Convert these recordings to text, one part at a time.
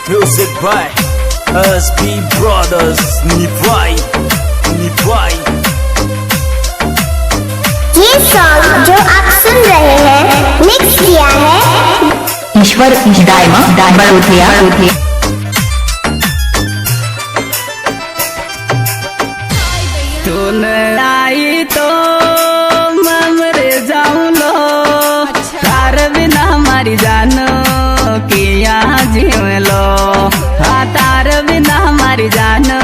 Music by SB Brothers Nivai ये song जो आप सुन रहे हैं मिक्स किया है ईश्वर बड़ोतिया। तू न आई तो मैं मर जाऊं लो, तार बिना हमारी जानो किया जीव लो, हाँ तार बिना हमारी जानो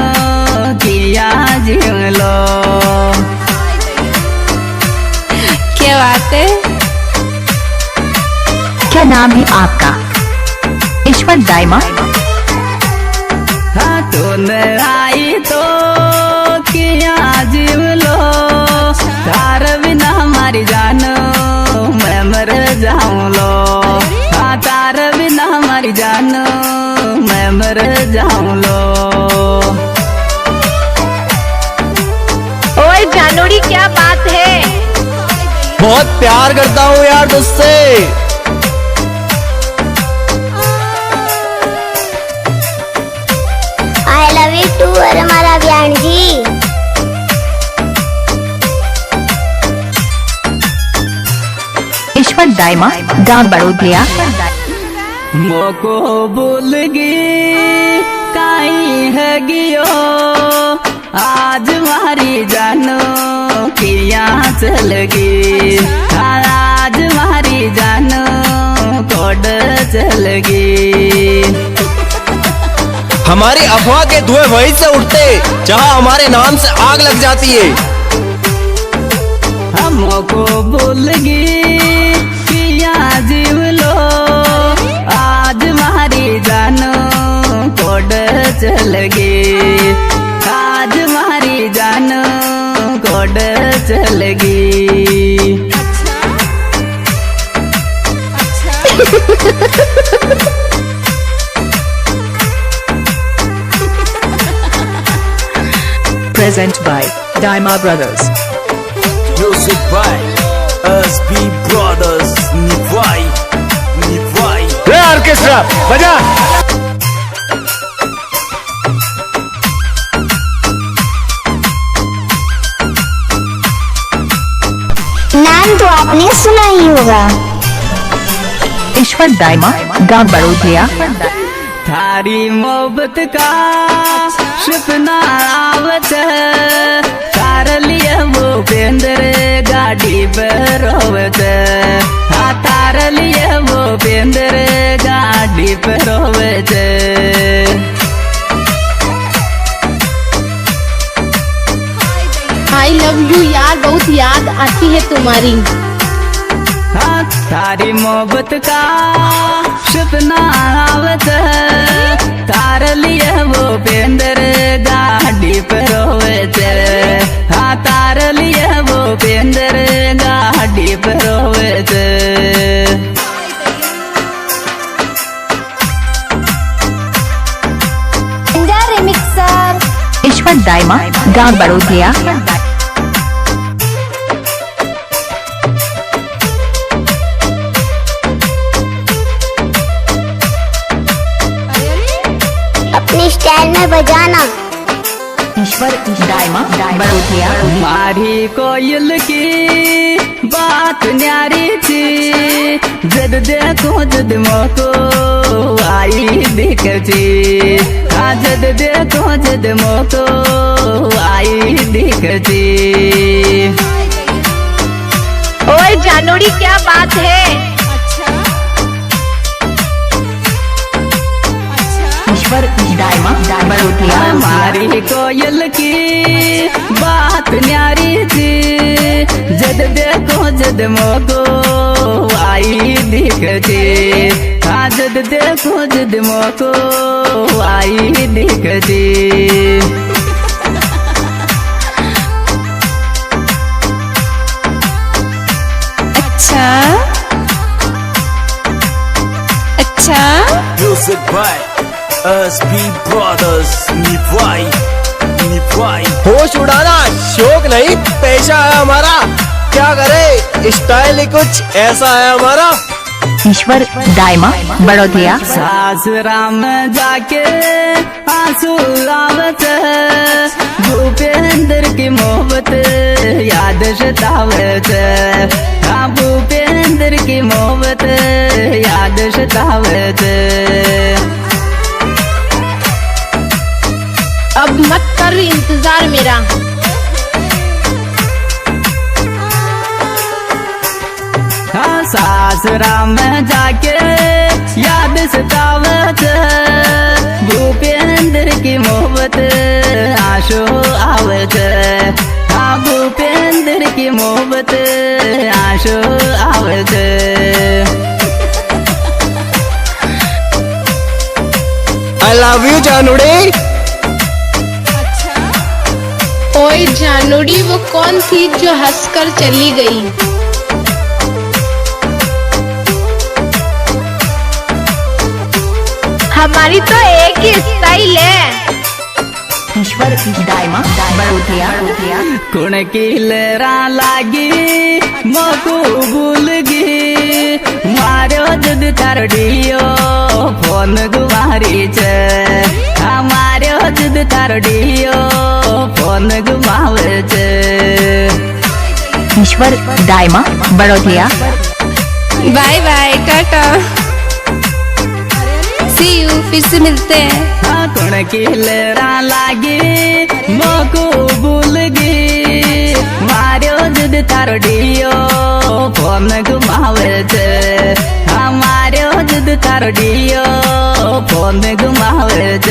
किया जीव लो। क्या बात है? क्या नाम है आपका? ईश्वर दाइमा। हाँ तू न आई तो किया जीव लो, तार बिना हमारी जानो मैं मर जाऊं लो, हाँ तार बिना हमारी जानो मैं मर जाऊं लो। ओए जानोड़ी क्या बात है? बहुत प्यार करता हूँ यार तुझसे। आई लव यू टू और हमारा बयान जी। ईश्वर दाइमा गांव बड़ोतिया। मोको भूल गई काई है गियो, आज मारी जानो किया चल गई, आज मारी जानो कोड चल गई। हमारी अफवाह के धुएं वहीं से उठते जहाँ हमारे नाम से आग लग जाती है। हमको भूल गई किया जीव लो, आज मारी जानो कोड चल गई, आज मारी जानो कोड चल गई। Present by Daima Brothers. Music by SB Brothers Nivai orchestra बजा। नाम तो आपने सुना ही होगा। ईश्वर दाइमा गांव बड़ोतिया। थारी मोहब्बत का सपना आवत है, तार लिए वो बेंदर गाड़ी पर रोवत, हाँ तार लिए वो बेंदर गाड़ी पर रोवत। आई लव यू यार, बहुत याद आती है तुम्हारी। हाँ तारी मोहब्बत का सपना आवत है, तार लिए वो बेंदर गाड़ी पर रोवत, हाँ तार लिए वो बेंदर गाड़ी पर रोवत। रिमिक्सर ईश्वर दाइमा गांव बड़ोतिया। अपनी स्टाइल में बजाना। ईश्वर दाइमा बड़ोतिया। मारी कोयल की बात न्यारी थी, जद देखो जद मोको आई दिखती, हाँ जद देखो जद मोको आई दिखती। ओए जानोड़ी क्या बात है? ईश्वर दाइमा बड़ोतिया। हमारी कोयल की बात न्यारी थी, जद देखो जद मोको आई दिखती, हाँ जद देखो जद मोको आई दिखती। अच्छा अच्छा। Music by SB Brothers Nivai होश उड़ाना शौक नहीं पेशा है हमारा, क्या करे स्टाइल ही कुछ ऐसा है हमारा। ईश्वर दायमा बड़ौदिया। सासुराम जाके आंसू आवत, भूपेंद्र की मोहब्बत याद सतावत। हाँ भूपेंद्र की मोहब्बत याद सतावत। अब मत कर इंतजार मेरा। हाँ सासुराम जाके याद सतावत, भूपेंद्र की मोहब्बत आंसू आवत। हाँ भूपेंद्र की मोहब्बत आंसू आवत। आई लव यू जानूड़ी। ओए जानूड़ी, वो कौन थी जो हंसकर चली गई? हमारी तो एक ही स्टाइल है। ईश्वर दायमा बड़ौदिया। कुण की लरा लागी मोकू भूलगी, मारो जद तारडियो फोन गुमारी च। मारो जद तारडियो फोन गुमावे च। Ishwar Dayma Badodiya. Bye bye, tata, see you, फिर से मिलते हैं। हाँ कुण की लरा लागी मोकू भूलगी, मारो जद तारडियो फोन गुमावे च। हाँ मारो जद तारडियो फोन गुमावे च।